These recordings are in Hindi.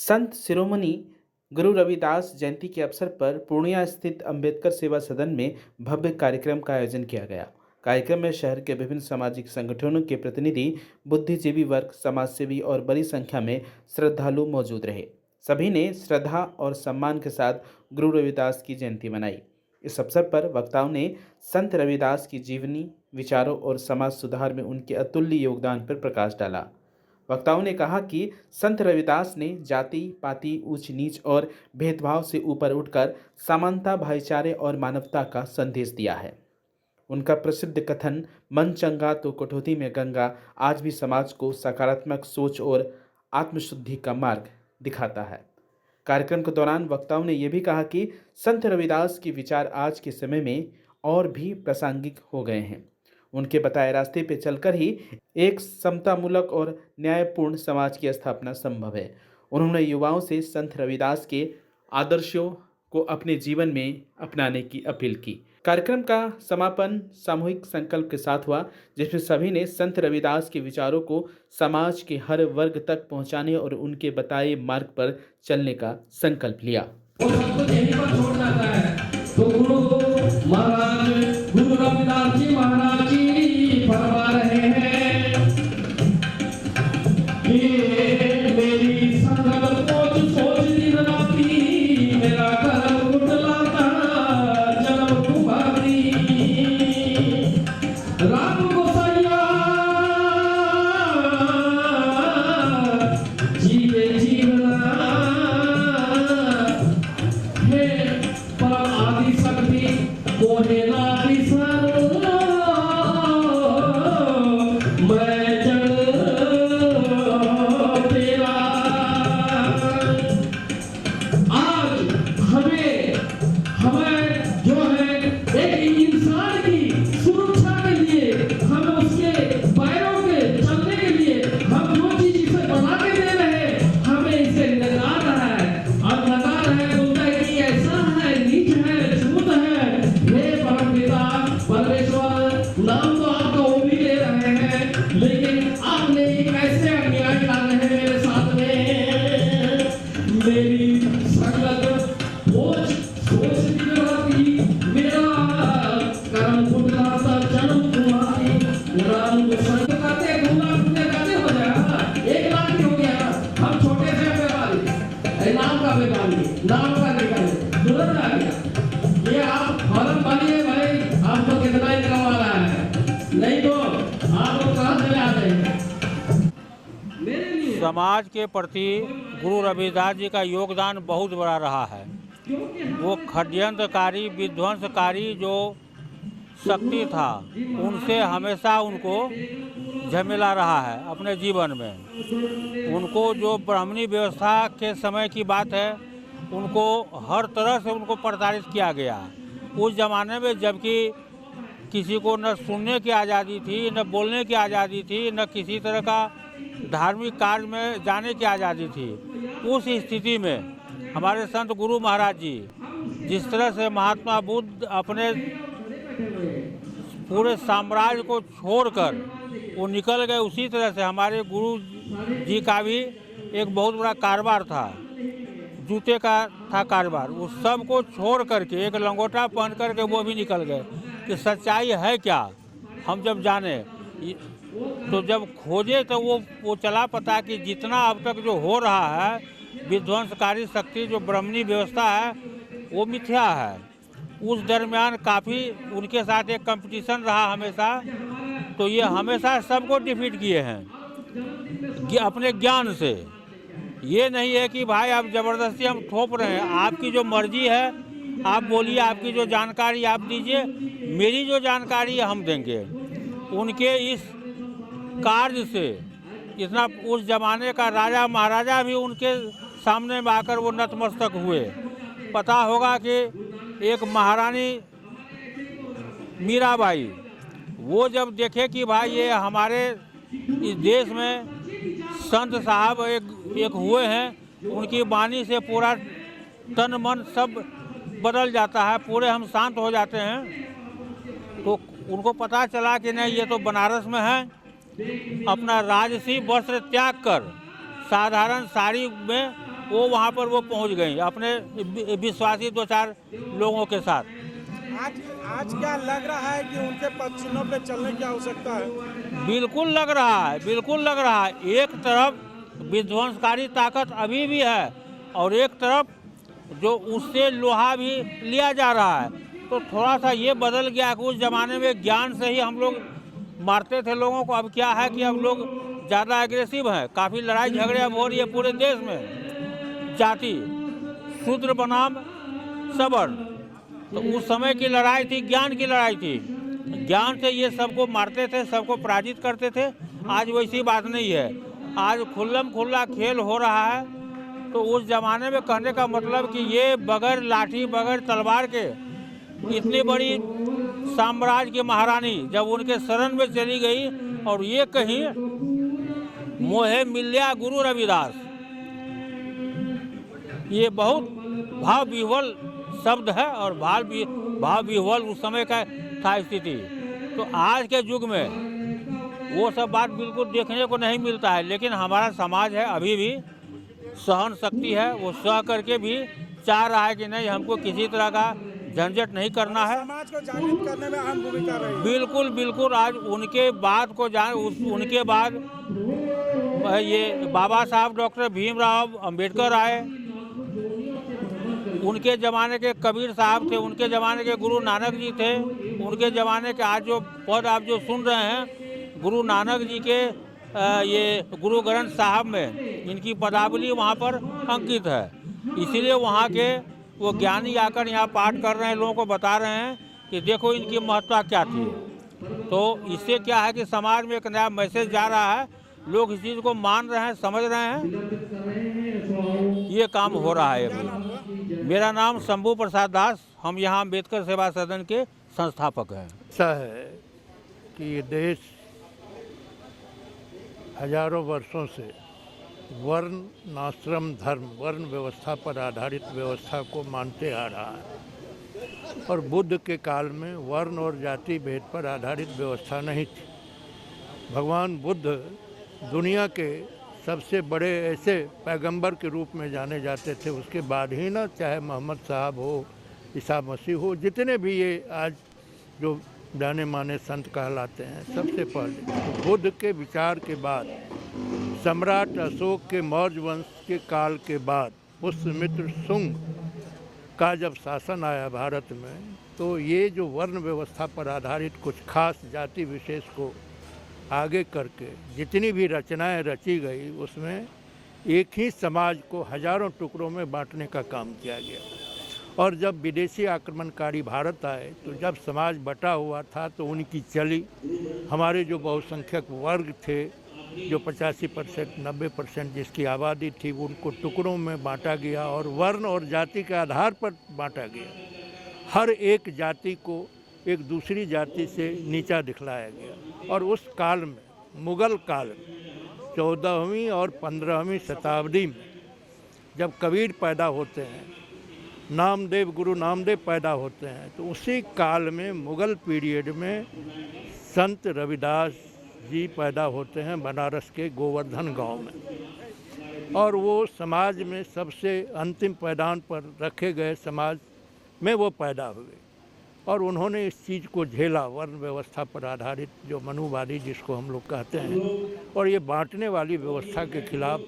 संत शिरोमणि गुरु रविदास जयंती के अवसर पर पूर्णिया स्थित अंबेडकर सेवा सदन में भव्य कार्यक्रम का आयोजन किया गया। कार्यक्रम में शहर के विभिन्न सामाजिक संगठनों के प्रतिनिधि, बुद्धिजीवी वर्ग, समाजसेवी और बड़ी संख्या में श्रद्धालु मौजूद रहे। सभी ने श्रद्धा और सम्मान के साथ गुरु रविदास की जयंती मनाई। इस अवसर पर वक्ताओं ने संत रविदास की जीवनी, विचारों और समाज सुधार में उनके अतुल्य योगदान पर प्रकाश डाला। वक्ताओं ने कहा कि संत रविदास ने जाति पाति, ऊंच नीच और भेदभाव से ऊपर उठकर समानता, भाईचारे और मानवता का संदेश दिया है। उनका प्रसिद्ध कथन मन चंगा तो कटौती में गंगा आज भी समाज को सकारात्मक सोच और आत्मशुद्धि का मार्ग दिखाता है। कार्यक्रम के दौरान वक्ताओं ने यह भी कहा कि संत रविदास के विचार आज के समय में और भी प्रासंगिक हो गए हैं। उनके बताए रास्ते पर चलकर ही एक समतामूलक और न्यायपूर्ण समाज की स्थापना संभव है। उन्होंने युवाओं से संत रविदास के आदर्शों को अपने जीवन में अपनाने की अपील की। कार्यक्रम का समापन सामूहिक संकल्प के साथ हुआ, जिसमें सभी ने संत रविदास के विचारों को समाज के हर वर्ग तक पहुंचाने और उनके बताए मार्ग पर चलने का संकल्प लिया। गुरु रविदास जी महाराज जी फरमा रहे हैं कि मेरी संगत सोच सोच दिन राती मेरा कर्म उठलाता जन्म तुम्हारी राम गोसाइया जीवे जीवना हे परम आदि शक्ति कोहे नारी सरो मैं जड़ तेरा। आज हमें जो है एक इंसान की सुरक्षा के लिए, हम उसके पैरों के चलने के लिए हम जो चीज इसे बना के दे रहे हैं, हमें इसे नकार है और नकार है बोलता है कि ऐसा है, नीच है, छूत है। हे परम पिता परमेश्वर, नाम तो आपका वो भी ले रहे हैं, लेकिन आपने कैसे अन्याय डाले हैं मेरे साथ में। मेरी संगत सोच सोच निकलती मेरा कर्म फुटलाता जन्म तुम्हारी राम गोसाई कहते घूमना घूमने कहते हो जाएगा 1 लाख ही हो गया। हम छोटे से व्यापारी नाम का व्यापारी नाम का निकाले तुरंत आ गया। ये आप फॉर्म भरिए भाई, आपको कितना ही करवा रहा है, नहीं तो आप लोग कहाँ चले आ जाएंगे। समाज के प्रति गुरु रविदास जी का योगदान बहुत बड़ा रहा है। वो षड्यंत्रकारी, विध्वंसकारी जो शक्ति था, उनसे हमेशा उनको झमेला रहा है अपने जीवन में। उनको जो ब्राह्मणी व्यवस्था के समय की बात है, उनको हर तरह से उनको प्रताड़ित किया गया। उस ज़माने में जबकि किसी को न सुनने की आज़ादी थी, न बोलने की आज़ादी थी, न किसी तरह का धार्मिक कार्य में जाने की आज़ादी थी, उस स्थिति में हमारे संत गुरु महाराज जी जिस तरह से महात्मा बुद्ध अपने पूरे साम्राज्य को छोड़कर वो निकल गए, उसी तरह से हमारे गुरु जी का भी एक बहुत बड़ा कारोबार था, जूते का था कारोबार। उस सब को छोड़ करके एक लंगोटा पहन करके वो भी निकल गए कि सच्चाई है क्या हम जब जाने। तो जब खोजे तो वो चला पता कि जितना अब तक जो हो रहा है विध्वंसकारी शक्ति, जो ब्राह्मणी व्यवस्था है, वो मिथ्या है। उस दरमियान काफ़ी उनके साथ एक कंपटीशन रहा हमेशा, तो ये हमेशा सबको डिफीट किए हैं अपने ज्ञान से। ये नहीं है कि भाई आप ज़बरदस्ती हम थोप रहे हैं, आपकी जो मर्जी है आप बोलिए, आपकी जो जानकारी आप दीजिए, मेरी जो जानकारी है हम देंगे। उनके इस कार्य से इतना उस जमाने का राजा महाराजा भी उनके सामने में आकर वो नतमस्तक हुए। पता होगा कि एक महारानी मीराबाई, वो जब देखे कि भाई ये हमारे इस देश में संत साहब एक हुए हैं, उनकी वाणी से पूरा तन मन सब बदल जाता है, पूरे हम शांत हो जाते हैं। तो उनको पता चला कि नहीं, ये तो बनारस में है, अपना राजसी वस्त्र त्याग कर साधारण साड़ी में वो वहाँ पर वो पहुँच गई अपने विश्वासी 2-4 लोगों के साथ। आज क्या लग रहा है कि उनके पद चिन्हों पे चलने की आवश्यकता है? बिल्कुल लग रहा है, बिल्कुल लग रहा है। एक तरफ विध्वंसकारी ताकत अभी भी है और एक तरफ जो उससे लोहा भी लिया जा रहा है। तो थोड़ा सा ये बदल गया कि उस ज़माने में ज्ञान से ही हम लोग मारते थे लोगों को। अब क्या है कि अब लोग ज़्यादा एग्रेसिव हैं, काफ़ी लड़ाई झगड़े अब हो रही है पूरे देश में। जाति शूद्र बनाम सवर्ण, तो उस समय की लड़ाई थी, ज्ञान की लड़ाई थी। ज्ञान से ये सबको मारते थे, सबको पराजित करते थे। आज वैसी बात नहीं है, आज खुल्लम खुल्ला खेल हो रहा है। तो उस ज़माने में कहने का मतलब कि ये बगैर लाठी बगैर तलवार के इतनी बड़ी साम्राज्य की महारानी जब उनके शरण में चली गई और ये कहीं मोहे मिल्या गुरु रविदास, ये बहुत भाव विह्वल शब्द है और भाव विह्वल उस समय का था स्थिति। तो आज के युग में वो सब बात बिल्कुल देखने को नहीं मिलता है। लेकिन हमारा समाज है अभी भी सहन शक्ति है, वो सह करके भी चाह रहा है कि नहीं हमको किसी तरह का झंझट नहीं करना है। समाज को जागृत करने में अहम भूमिका रही है। बिल्कुल बिल्कुल। आज उनके बाद को उनके बाद ये बाबा साहब डॉक्टर भीमराव अंबेडकर आए, उनके ज़माने के कबीर साहब थे, उनके ज़माने के गुरु नानक जी थे, उनके ज़माने के आज जो पद आप जो सुन रहे हैं गुरु नानक जी के ये गुरु ग्रंथ साहब में इनकी पदावली वहाँ पर अंकित है। इसीलिए वहाँ के वो ज्ञानी आकर यहाँ पाठ कर रहे हैं, लोगों को बता रहे हैं कि देखो इनकी महत्ता क्या थी। तो इससे क्या है कि समाज में एक नया मैसेज जा रहा है, लोग इस चीज़ को मान रहे हैं, समझ रहे हैं, ये काम हो रहा है अभी। मेरा नाम शंभू प्रसाद दास, हम यहाँ अम्बेडकर सेवा सदन के संस्थापक हैं। ऐसा है कि ये देश हजारों वर्षों से वर्ण आश्रम धर्म वर्ण व्यवस्था पर आधारित व्यवस्था को मानते आ रहा है और बुद्ध के काल में वर्ण और जाति भेद पर आधारित व्यवस्था नहीं थी। भगवान बुद्ध दुनिया के सबसे बड़े ऐसे पैगंबर के रूप में जाने जाते थे। उसके बाद ही ना चाहे मोहम्मद साहब हो, ईसा मसीह हो, जितने भी ये आज जो जाने माने संत कहलाते हैं, सबसे पहले बुद्ध के विचार के बाद सम्राट अशोक के मौर्य वंश के काल के बाद पुष्यमित्र शुंग का जब शासन आया भारत में, तो ये जो वर्ण व्यवस्था पर आधारित कुछ खास जाति विशेष को आगे करके जितनी भी रचनाएं रची गई उसमें एक ही समाज को हजारों टुकड़ों में बांटने का काम किया गया। और जब विदेशी आक्रमणकारी भारत आए तो जब समाज बटा हुआ था तो उनकी चली हमारे जो बहुसंख्यक वर्ग थे, जो 85% 90% जिसकी आबादी थी, उनको टुकड़ों में बांटा गया और वर्ण और जाति के आधार पर बांटा गया। हर एक जाति को एक दूसरी जाति से नीचा दिखलाया गया। और उस काल में, मुग़ल काल में 14वीं और 15वीं शताब्दी में जब कबीर पैदा होते हैं, नामदेव गुरु नामदेव पैदा होते हैं, तो उसी काल में मुग़ल पीरियड में संत रविदास जी पैदा होते हैं बनारस के गोवर्धन गांव में। और वो समाज में सबसे अंतिम पैदान पर रखे गए समाज में वो पैदा हुए और उन्होंने इस चीज़ को झेला, वर्ण व्यवस्था पर आधारित जो मनुवादी जिसको हम लोग कहते हैं, और ये बांटने वाली व्यवस्था के खिलाफ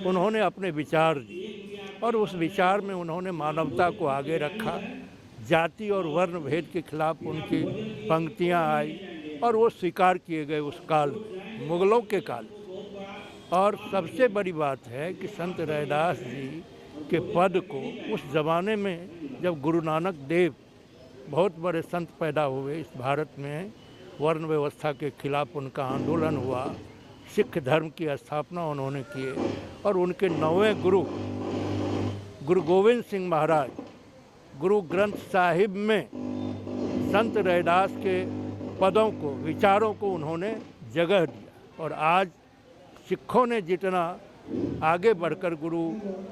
उन्होंने अपने विचार दिए और उस विचार में उन्होंने मानवता को आगे रखा। जाति और वर्ण भेद के खिलाफ उनकी पंक्तियाँ आई और वो स्वीकार किए गए उस काल में, मुग़लों के काल में। और सबसे बड़ी बात है कि संत रैदास जी के पद को उस ज़माने में जब गुरु नानक देव बहुत बड़े संत पैदा हुए इस भारत में, वर्ण व्यवस्था के खिलाफ उनका आंदोलन हुआ, सिख धर्म की स्थापना उन्होंने किए और उनके 9वें गुरु गुरु गोविंद सिंह महाराज गुरु ग्रंथ साहिब में संत रैदास के पदों को, विचारों को उन्होंने जगह दिया। और आज सिखों ने जितना आगे बढ़कर गुरु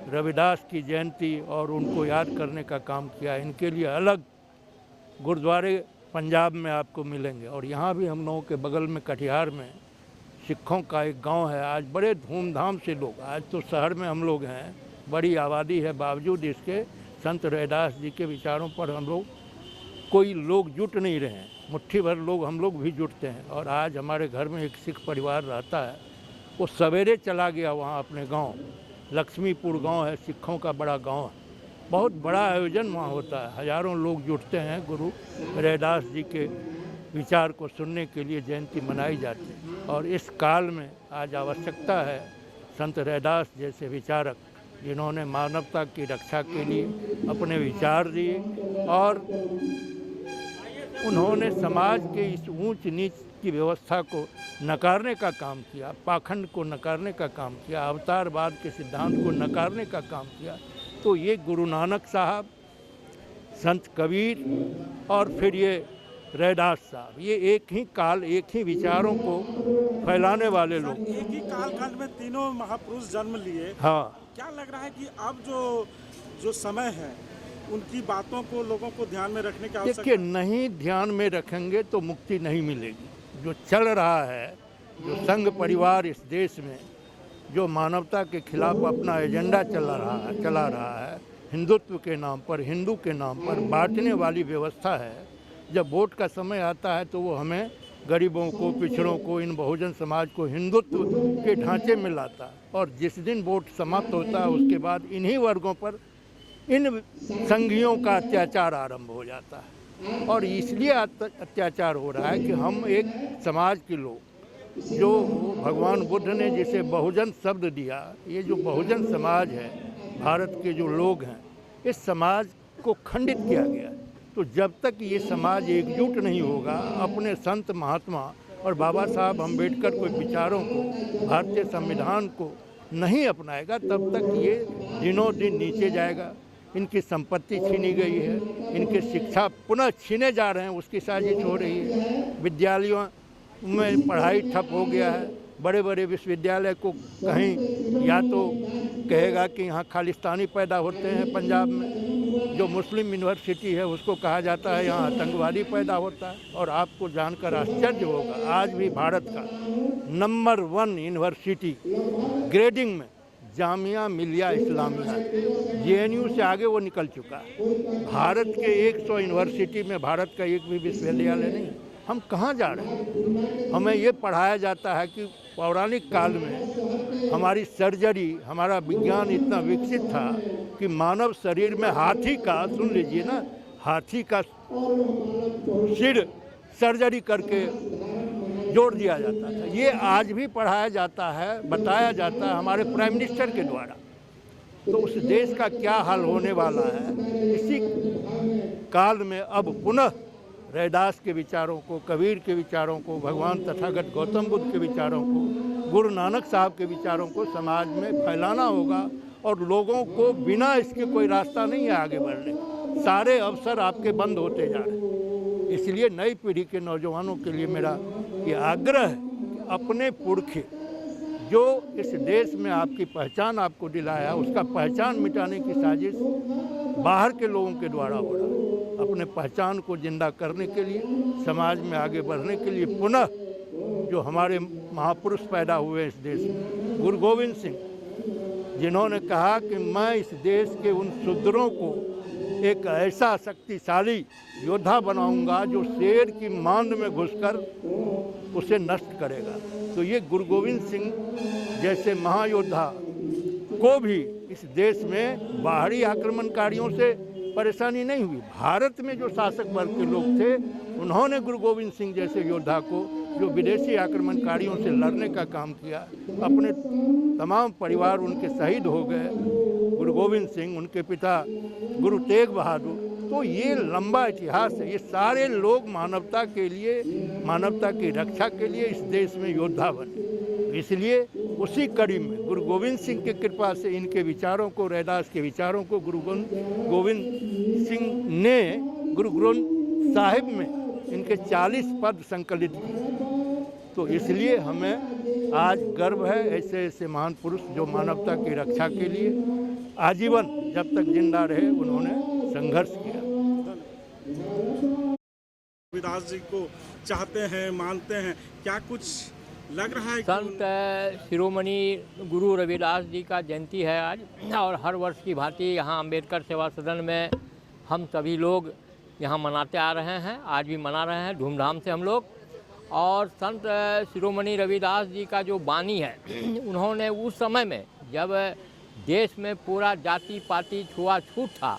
रविदास की जयंती और उनको याद करने का काम किया, इनके लिए अलग गुरुद्वारे पंजाब में आपको मिलेंगे। और यहाँ भी हम लोगों के बगल में कटिहार में सिखों का एक गांव है, आज बड़े धूमधाम से लोग, आज तो शहर में हम लोग हैं बड़ी आबादी है, बावजूद इसके संत रैदास जी के विचारों पर हम लोग कोई लोग जुट नहीं रहे हैं। मुट्ठी भर लोग हम लोग भी जुटते हैं। और आज हमारे घर में एक सिख परिवार रहता है, वो सवेरे चला गया वहाँ अपने गांव, लक्ष्मीपुर गांव है, सिखों का बड़ा गांव है। बहुत बड़ा आयोजन वहाँ होता है, हजारों लोग जुटते हैं गुरु रैदास जी के विचार को सुनने के लिए। जयंती मनाई जाती है और इस काल में आज आवश्यकता है संत रैदास जैसे विचारक, जिन्होंने मानवता की रक्षा के लिए अपने विचार दिए और उन्होंने समाज के इस ऊंच नीच की व्यवस्था को नकारने का काम किया, पाखंड को नकारने का काम किया, अवतारवाद के सिद्धांत को नकारने का काम किया। तो ये गुरु नानक साहब, संत कबीर और फिर ये रैदास साहब, ये एक ही काल, एक ही विचारों को फैलाने वाले लोग। एक ही कालखंड में तीनों महापुरुष जन्म लिए। हाँ, क्या लग रहा है कि अब जो समय है उनकी बातों को लोगों को ध्यान में रखने की आवश्यकता देखिए, नहीं ध्यान में रखेंगे तो मुक्ति नहीं मिलेगी। जो चल रहा है, जो संघ परिवार इस देश में जो मानवता के खिलाफ अपना एजेंडा चला रहा है, हिंदुत्व के नाम पर, हिंदू के नाम पर बांटने वाली व्यवस्था है। जब वोट का समय आता है तो वो हमें गरीबों को, पिछड़ों को, इन बहुजन समाज को हिंदुत्व के ढांचे में लाता है। और जिस दिन वोट समाप्त होता है उसके बाद इन्हीं वर्गों पर, इन संघियों का अत्याचार आरंभ हो जाता है। और इसलिए अत्याचार हो रहा है कि हम एक समाज के लोग, जो भगवान बुद्ध ने जिसे बहुजन शब्द दिया, ये जो बहुजन समाज है, भारत के जो लोग हैं, इस समाज को खंडित किया गया। तो जब तक ये समाज एकजुट नहीं होगा, अपने संत महात्मा और बाबा साहब अम्बेडकर के विचारों को, भारतीय संविधान को नहीं अपनाएगा, तब तक ये दिनों दिन नीचे जाएगा। इनकी संपत्ति छीनी गई है, इनकी शिक्षा पुनः छीने जा रहे हैं, उसकी साजिश हो रही है। विद्यालयों में पढ़ाई ठप हो गया है। बड़े बड़े विश्वविद्यालय को कहीं या तो कहेगा कि यहाँ खालिस्तानी पैदा होते हैं पंजाब में, जो मुस्लिम यूनिवर्सिटी है उसको कहा जाता है यहाँ आतंकवादी पैदा होता है। और आपको जानकर आश्चर्य होगा, आज भी भारत का नंबर 1 यूनिवर्सिटी ग्रेडिंग में जामिया मिलिया इस्लामिया, JNU से आगे वो निकल चुका है। भारत के 100 यूनिवर्सिटी में भारत का एक भी विश्वविद्यालय नहीं। हम कहाँ जा रहे हैं? हमें ये पढ़ाया जाता है कि पौराणिक काल में हमारी सर्जरी, हमारा विज्ञान इतना विकसित था कि मानव शरीर में हाथी का, सुन लीजिए ना, हाथी का सिर सर्जरी करके जोड़ दिया जाता था। ये आज भी पढ़ाया जाता है, बताया जाता है हमारे प्राइम मिनिस्टर के द्वारा। तो उस देश का क्या हाल होने वाला है? इसी काल में अब पुनः रैदास के विचारों को, कबीर के विचारों को, भगवान तथागत गौतम बुद्ध के विचारों को, गुरु नानक साहब के विचारों को समाज में फैलाना होगा। और लोगों को बिना इसके कोई रास्ता नहीं है आगे बढ़ने का। सारे अवसर आपके बंद होते जा रहे हैं। इसलिए नई पीढ़ी के नौजवानों के लिए मेरा ये आग्रह है कि अपने पुरखे जो इस देश में आपकी पहचान आपको दिलाया, उसका पहचान मिटाने की साजिश बाहर के लोगों के द्वारा हो रहा है। अपने पहचान को जिंदा करने के लिए, समाज में आगे बढ़ने के लिए पुनः जो हमारे महापुरुष पैदा हुए इस देश में, गुरु गोविंद सिंह, जिन्होंने कहा कि मैं इस देश के उन शूद्रों को एक ऐसा शक्तिशाली योद्धा बनाऊंगा जो शेर की मांद में घुसकर उसे नष्ट करेगा। तो ये गुरु गोविंद सिंह जैसे महायोद्धा को भी इस देश में बाहरी आक्रमणकारियों से परेशानी नहीं हुई। भारत में जो शासक वर्ग के लोग थे, उन्होंने गुरु गोविंद सिंह जैसे योद्धा को, जो विदेशी आक्रमणकारियों से लड़ने का काम किया, अपने तमाम परिवार उनके शहीद हो गए। गुरु गोविंद सिंह, उनके पिता गुरु तेग बहादुर। तो ये लंबा इतिहास है। ये सारे लोग मानवता के लिए, मानवता की रक्षा के लिए इस देश में योद्धा बने। इसलिए उसी कड़ी में गुरु गोविंद सिंह की कृपा से इनके विचारों को, रैदास के विचारों को गुरु गोविंद सिंह ने गुरु ग्रंथ साहिब में इनके 40 पद संकलित किए। तो इसलिए हमें आज गर्व है ऐसे ऐसे महान पुरुष जो मानवता की रक्षा के लिए आजीवन जब तक जिंदा रहे उन्होंने संघर्ष किया। रविदास जी को चाहते हैं, मानते हैं, क्या कुछ लग रहा है कि संत शिरोमणि गुरु रविदास जी का जयंती है आज, और हर वर्ष की भांति यहाँ अम्बेडकर सेवा सदन में हम सभी लोग यहाँ मनाते आ रहे हैं, आज भी मना रहे हैं धूमधाम से हम लोग। और संत शिरोमणि रविदास जी का जो वाणी है, उन्होंने उस समय में जब देश में पूरा जाति पाति छुआछूत था,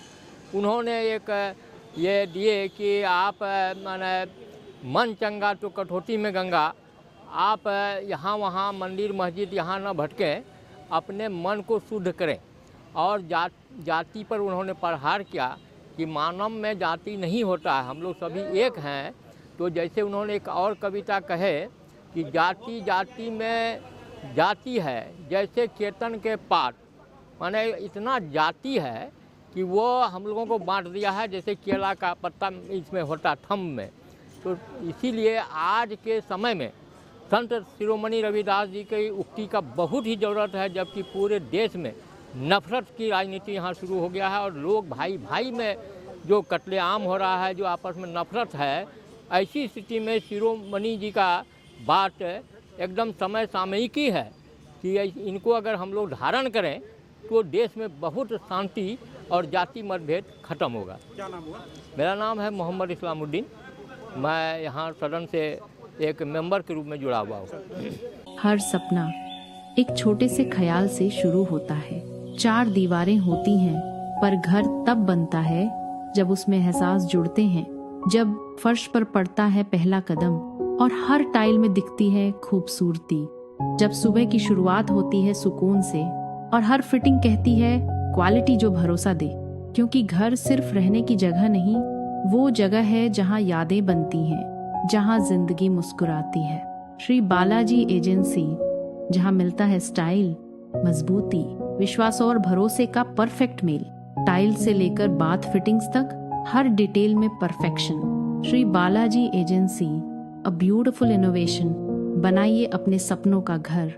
उन्होंने एक ये दिए कि आप माने मन चंगा तो कठौती में गंगा, आप यहाँ वहाँ मंदिर मस्जिद यहाँ न भटकें, अपने मन को शुद्ध करें। और जाति पर उन्होंने प्रहार किया कि मानव में जाति नहीं होता है, हम लोग सभी एक हैं। तो जैसे उन्होंने एक और कविता कहे कि जाति जाति में जाति है जैसे केतन के पात, माने इतना जाति है कि वो हम लोगों को बांट दिया है जैसे केला का पत्ता इसमें होता थंब में। तो इसीलिए आज के समय में संत शिरोमणि रविदास जी की उक्ति का बहुत ही ज़रूरत है, जबकि पूरे देश में नफरत की राजनीति यहाँ शुरू हो गया है और लोग भाई भाई में जो कत्लेआम हो रहा है, जो आपस में नफरत है, ऐसी स्थिति में शिरोमणि जी का बात एकदम समय सामयिकी है कि इनको अगर हम लोग धारण करें तो देश में बहुत शांति और जाति मतभेद खत्म होगा। क्या नाम हुआ? मेरा नाम है मोहम्मद इस्लामुद्दीन, मैं यहाँ सदन से एक मेंबर के रूप में जुड़ा हुआ हूँ। हर सपना एक छोटे से ख्याल से शुरू होता है। 4 दीवारें होती हैं, पर घर तब बनता है जब उसमें एहसास जुड़ते हैं, जब फर्श पर पड़ता है पहला कदम और हर टाइल में दिखती है खूबसूरती, जब सुबह की शुरुआत होती है सुकून से और हर फिटिंग कहती है क्वालिटी जो भरोसा दे। क्योंकि घर सिर्फ रहने की जगह नहीं, वो जगह है जहाँ यादें बनती हैं, जहाँ जिंदगी मुस्कुराती है। श्री बालाजी एजेंसी, जहाँ मिलता है स्टाइल, मजबूती, विश्वास और भरोसे का परफेक्ट मेल। टाइल से लेकर बाथ फिटिंग्स तक हर डिटेल में perfection. Shri Balaji agency, a beautiful innovation. बनाइए अपने सपनों का घर।